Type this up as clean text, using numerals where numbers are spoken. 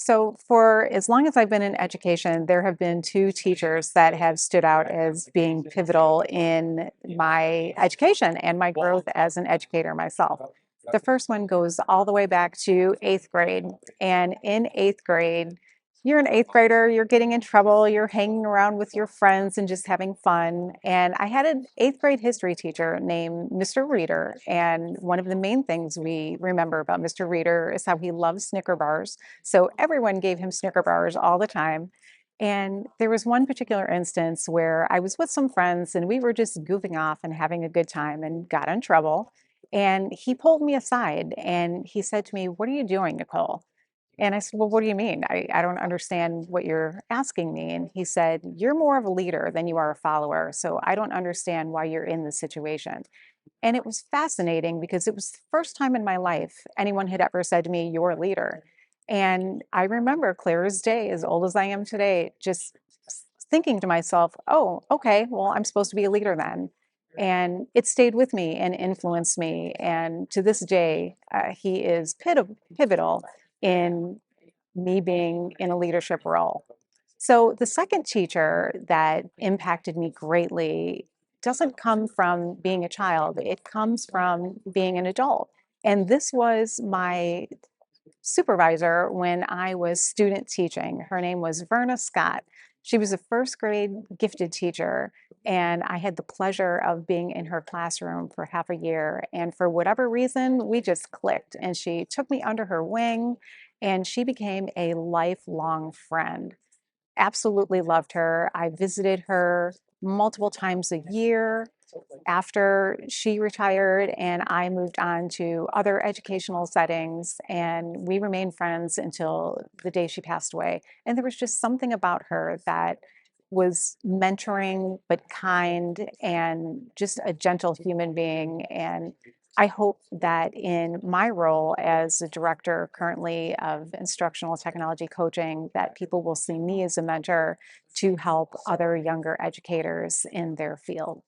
So, for as long as I've been in education, there have been two teachers that have stood out as being pivotal in my education and my growth as an educator myself. The first one goes all the way back to eighth grade. And in eighth grade, you're an eighth grader, you're getting in trouble, you're hanging around with your friends and just having fun. And I had an eighth grade history teacher named Mr. Reader. And one of the main things we remember about Mr. Reader is how he loves Snicker bars. So everyone gave him Snicker bars all the time. And there was one particular instance where I was with some friends and we were just goofing off and having a good time and got in trouble. And he pulled me aside and he said to me, "What are you doing, Nicole?" And I said, "Well, what do you mean? I don't understand what you're asking me." And he said, "You're more of a leader than you are a follower. So I don't understand why you're in this situation." And it was fascinating because it was the first time in my life anyone had ever said to me, "You're a leader." And I remember clear as day, as old as I am today, just thinking to myself, "Oh, okay, well, I'm supposed to be a leader then." And it stayed with me and influenced me. And to this day, he is pivotal in me being in a leadership role. So the second teacher that impacted me greatly doesn't come from being a child, it comes from being an adult. And this was my supervisor when I was student teaching. Her name was Verna Scott. She was a first grade gifted teacher, and I had the pleasure of being in her classroom for half a year. And for whatever reason, we just clicked, and she took me under her wing, and she became a lifelong friend. Absolutely loved her. I visited her multiple times a year after she retired, and I moved on to other educational settings, and we remained friends until the day she passed away. And there was just something about her that was mentoring but kind and just a gentle human being. And I hope that in my role as a director currently of instructional technology coaching, that people will see me as a mentor to help other younger educators in their field.